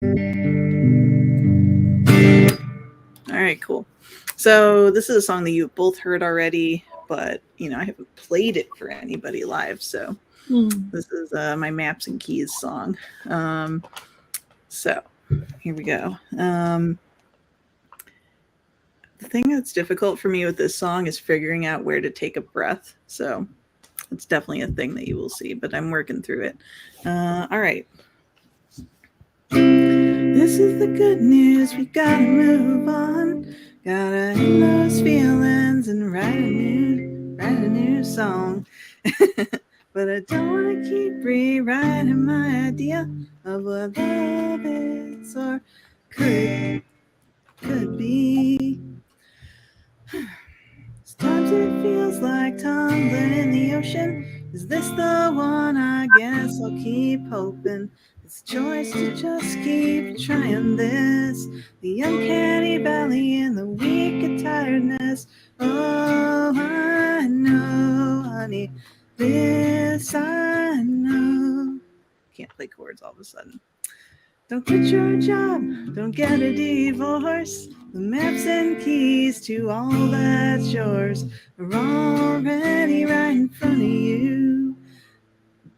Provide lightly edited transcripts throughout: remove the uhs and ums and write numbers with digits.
All right, cool. So this is a song that you both heard already, but I haven't played it for anybody live. So Hmm. this is my Maps and Keys song. Um, so here we go. The thing that's difficult for me with this song is figuring out where to take a breath. So it's definitely a thing that you will see, but I'm working through it. All right. This is the good news. We gotta move on. Gotta end those feelings and write a new song. But I don't wanna keep rewriting my idea of what love is or could be. Sometimes it feels like tumbling in the ocean. Is this the one? I guess I'll keep hoping. It's a choice to just keep trying this. The uncanny valley and the weak of tiredness. Oh, I know, honey. This I know. Can't play chords all of a sudden. Don't quit your job, don't get a divorce. The maps and keys to all that's yours are already right in front of you.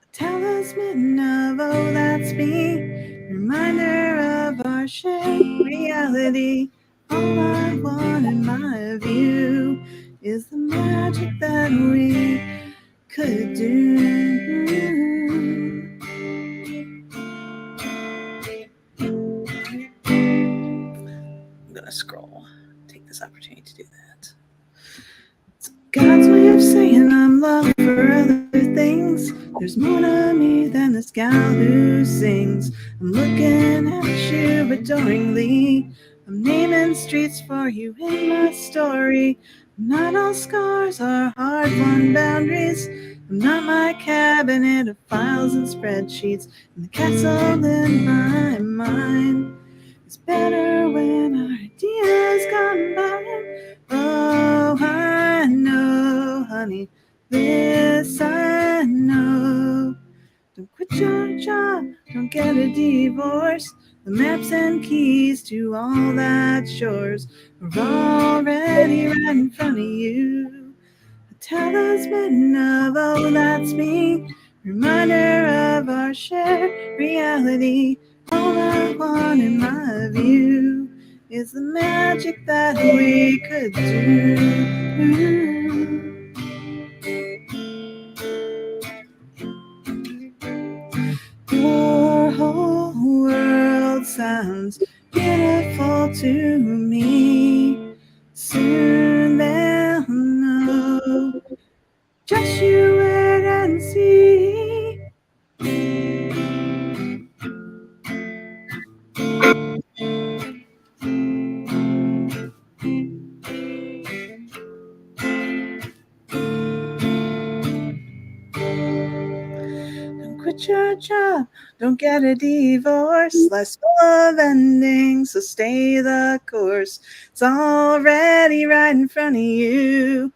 A talisman of, oh, that's me. Reminder of our shared reality. All I want in my view is the magic that we could do. I'm gonna scroll. Take this opportunity to do that. It's God's way of saying I'm loved for other things. There's more to me than this gal who sings. I'm looking at you adoringly. I'm naming streets for you in my story. Not all scars are hard-won boundaries. I'm not my cabinet of files and spreadsheets. And the castle in my mind is better when our ideas combine. Oh, I know, honey, this I know. Don't quit your job, don't get a divorce. The maps and keys to all that's yours are already right in front of you. A talisman of, oh, that's me. Reminder of our shared reality. All I want in my view is the magic that we could do. Your whole world sounds beautiful to me. Soon they'll know. Just you wait and see. Don't quit your job. Don't get a divorce. Life's full of endings, so stay the course. It's already right in front of you.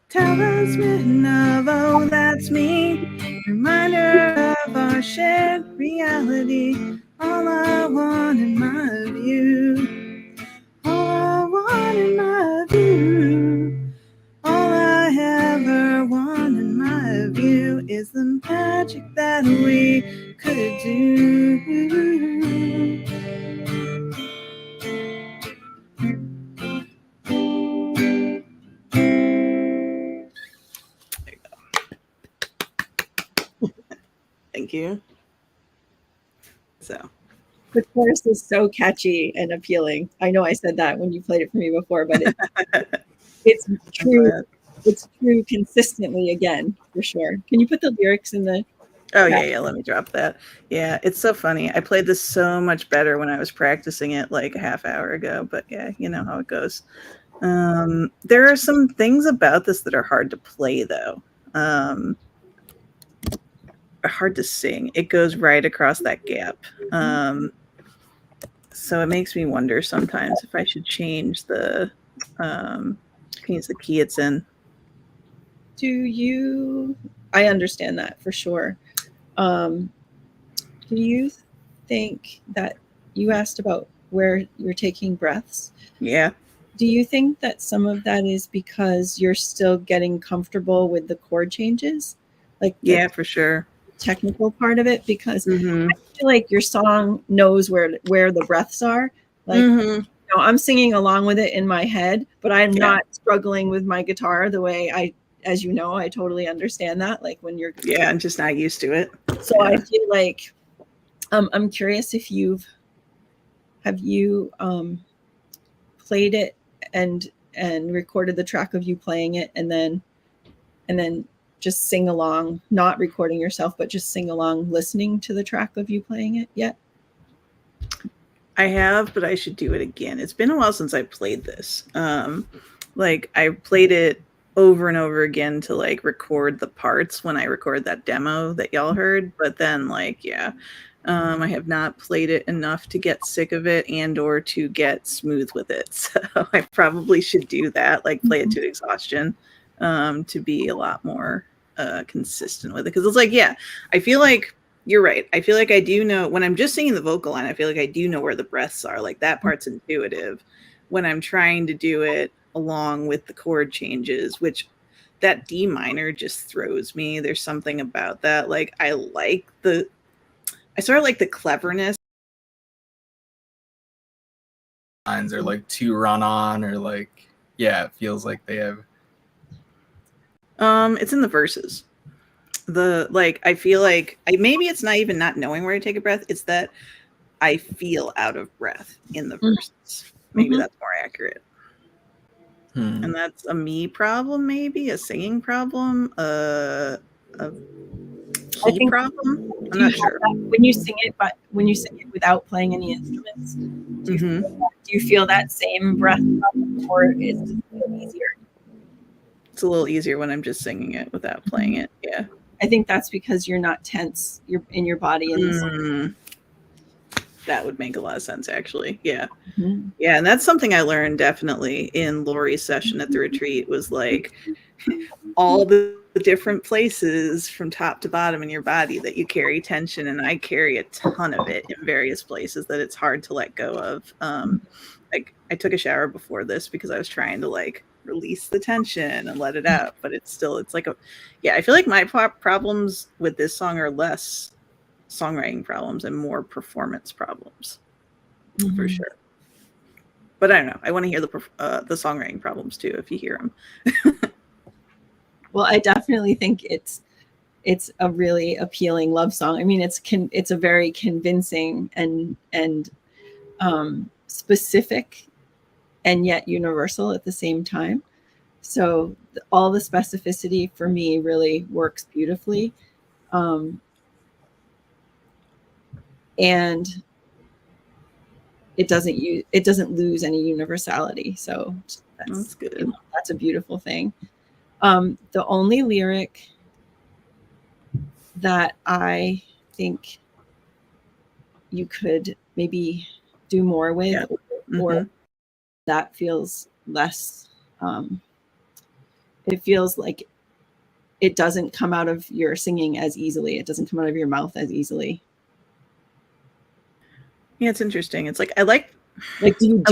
Talisman of, oh, that's me. Reminder of our shared reality. All I want in my view. All I want in my view. All I ever want in my view is the magic that we could do. Thank you. So, The chorus is so catchy and appealing. I know I said that when you played it for me before, but it's I'm true. glad. It's true consistently again, for sure. Can you put the lyrics in the Oh, chat? yeah, let me drop that. Yeah, it's so funny. I played this so much better when I was practicing it like a half hour ago, but yeah, you know how it goes. There are some things about this that are hard to play, though. Um, hard to sing. It goes right across that gap. Um, so it makes me wonder sometimes if I should um, change the key it's in. Do you I understand that for sure. Um, do you think that you asked about where you're taking breaths. Yeah. Do you think that some of that is because you're still getting comfortable with the chord changes? Like Yeah, for sure. technical part of it? Because Mm-hmm. I feel like your song knows where the breaths are. Like, Mm-hmm. I'm singing along with it in my head, but I'm Yeah. not struggling with my guitar the way as you know, I totally understand that. Like when you're, Yeah, I'm just not used to it. so Yeah. I feel like, I'm curious if have you played it and recorded the track of you playing it and then just sing along, not recording yourself, but just sing along, listening to the track of you playing it yet? I have, but I should do it again. It's been a while since I played this. Like I played it over and over again to like record the parts when I record that demo that y'all heard. But then like, yeah, I have not played it enough to get sick of it and or to get smooth with it. So I probably should do that, like play it to exhaustion, to be a lot more consistent with it. Because it's like, yeah, I feel like you're right. I feel like I do know when I'm just singing the vocal line, I feel like I do know where the breaths are. Like that part's intuitive. When I'm trying to do it along with the chord changes, which that D minor just throws me. There's something about that. Like I sort of like the cleverness. Lines are like too run on, or like, yeah, it feels like they have. It's in the verses. I feel like maybe it's not even not knowing where to take a breath. It's that I feel out of breath in the verses. Maybe that's more accurate. And that's a me problem, maybe a singing problem, a key problem. I'm not sure. When you sing it, but when you sing it without playing any instruments, do you feel that same breath problem, or is it a little easier? It's a little easier when I'm just singing it without playing it. Yeah. I think that's because you're not tense. You're in your body in the song. That would make a lot of sense, actually. Yeah. Yeah. And that's something I learned definitely in Lori's session at the retreat was like all the different places from top to bottom in your body that you carry tension. And I carry a ton of it in various places that it's hard to let go of. Like I took a shower before this because I was trying to like release the tension and let it out, but it's like I feel like my problems with this song are less songwriting problems and more performance problems, for sure. But I don't know. I want to hear the songwriting problems too, if you hear them. Well, I definitely think it's a really appealing love song. I mean, it's a very convincing and specific and yet universal at the same time. So all the specificity for me really works beautifully. And it doesn't lose any universality. So that's good. That's a beautiful thing. The only lyric that I think you could maybe do more with, or that feels less, it feels like it doesn't come out of your singing as easily. It doesn't come out of your mouth as easily. Yeah, it's interesting. It's like do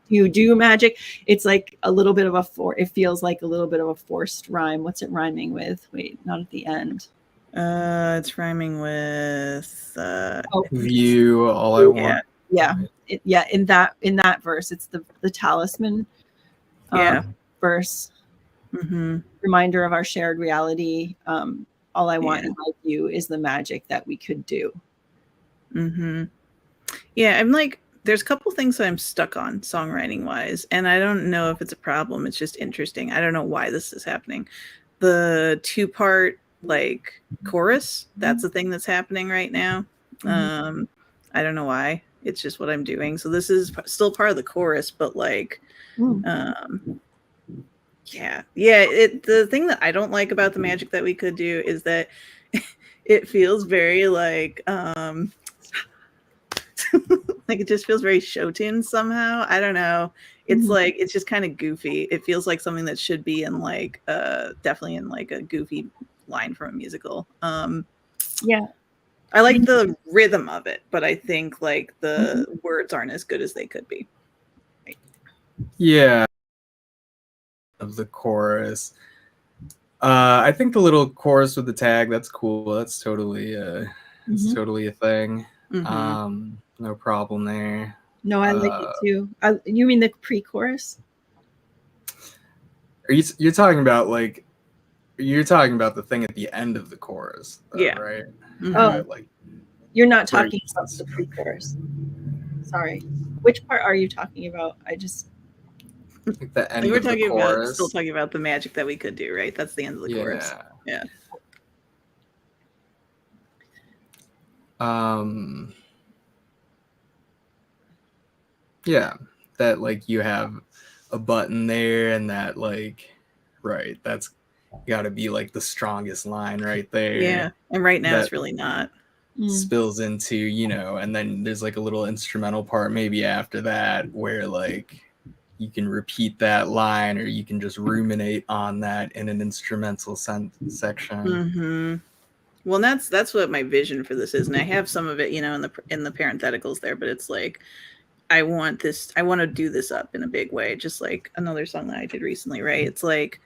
you do magic? It's like a little bit of it feels like a little bit of a forced rhyme. What's it rhyming with? Wait, not at the end. It's rhyming with view all I want. Yeah. In that verse, it's the talisman verse. Reminder of our shared reality. All I want in my view is the magic that we could do. Yeah, I'm like, there's a couple things that I'm stuck on songwriting wise, and I don't know if it's a problem. It's just interesting. I don't know why this is happening. The 2-part like chorus, that's the thing that's happening right now. I don't know why. It's just what I'm doing. So this is still part of the chorus, but like, the thing that I don't like about the magic that we could do is that it feels very like like it just feels very show tune somehow. I don't know. It's like it's just kind of goofy. It feels like something that should be in like definitely in like a goofy line from a musical. I like the rhythm of it, but I think like the words aren't as good as they could be. Yeah, of the chorus. I think the little chorus with the tag, that's cool. That's totally it's totally a thing. No problem there. No, I like it too. You mean the pre-chorus? You're talking about like you're talking about the thing at the end of the chorus, though, Yeah. right? Oh, Like you're not where talking he about says- the pre-chorus. Sorry. Which part are you talking about? like the end Like we're of the talking chorus. still talking about the magic that we could do, right? That's the end of the chorus. Yeah. Yeah, that like you have a button there, and that like, right, that's got to be like the strongest line right there. Yeah. And right now That it's really not. spills into, you know, and then there's like a little instrumental part maybe after that where like you can repeat that line, or you can just ruminate on that in an instrumental section. Well, that's what my vision for this is, and I have some of it, you know, in the parentheticals there. But it's like I want to do this up in a big way, just like another song that I did recently, right? It's like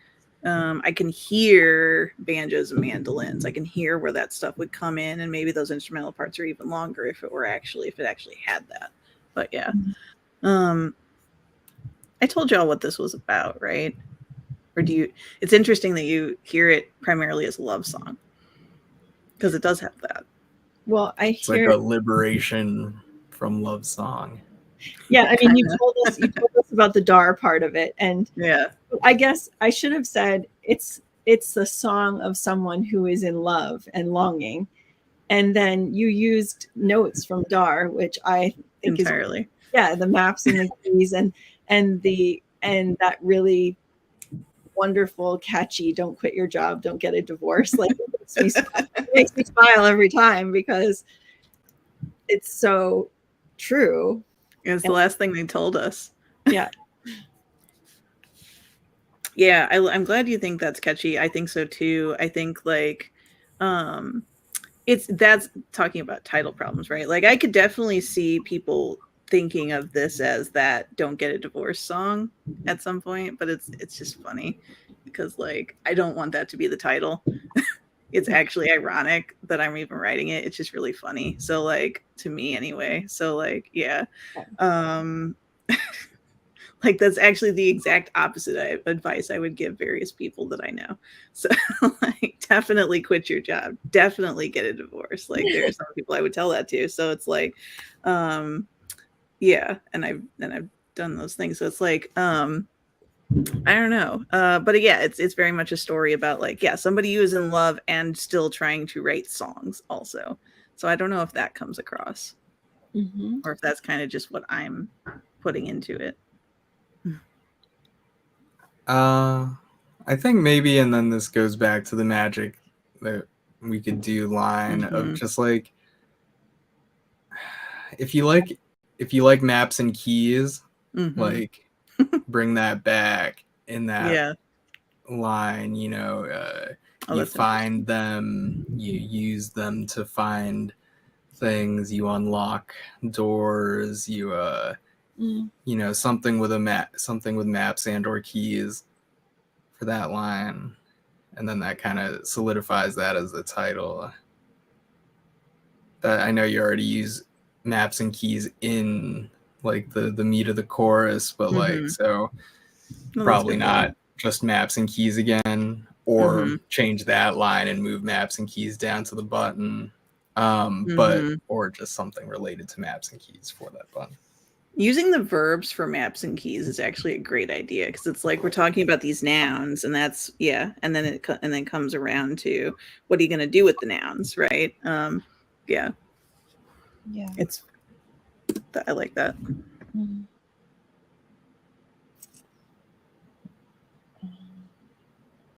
I can hear banjos and mandolins. I can hear where that stuff would come in, and maybe those instrumental parts are even longer if it actually had that. But yeah, I told y'all what this was about, right? Or do you? It's interesting that you hear it primarily as a love song because it does have that. Well, It's like a liberation from love song. Yeah, I mean, you told us about the Dar part of it, and yeah, I guess I should have said it's the song of someone who is in love and longing, and then you used notes from Dar, which I think entirely. Is the maps and the keys and that really wonderful, catchy "Don't quit your job, don't get a divorce." Like it makes me smile every time because it's so true. It's the last thing they told us. Yeah. Yeah, I'm glad you think that's catchy. I think so too. I think like that's talking about title problems, right? Like I could definitely see people thinking of this as that "Don't Get a Divorce" song at some point, but it's just funny because like I don't want that to be the title. It's actually ironic that I'm even writing it. It's just really funny. So like to me anyway. So like yeah. Like that's actually the exact opposite advice I would give various people that I know. So like definitely quit your job. Definitely get a divorce. Like there are some people I would tell that to. So it's like yeah, and I've done those things. So it's like I don't know. But yeah, it's very much a story about like, yeah, somebody who is in love and still trying to write songs also. So I don't know if that comes across. Or if that's kind of just what I'm putting into it. I think maybe, and then this goes back to the magic that we could do line of just like if you like maps and keys, like bring that back in that line, you know, you find them, you use them to find things, you unlock doors, you you know, something with maps and or keys for that line, and then that kind of solidifies that as the title. That I know you already use maps and keys in like the meat of the chorus, but like so probably not just maps and keys again, or change that line and move maps and keys down to the button, but or just something related to maps and keys for that button. Using the verbs for maps and keys is actually a great idea because it's like we're talking about these nouns, and that's and then it comes around to what are you going to do with the nouns, right? Yeah, it's I like that.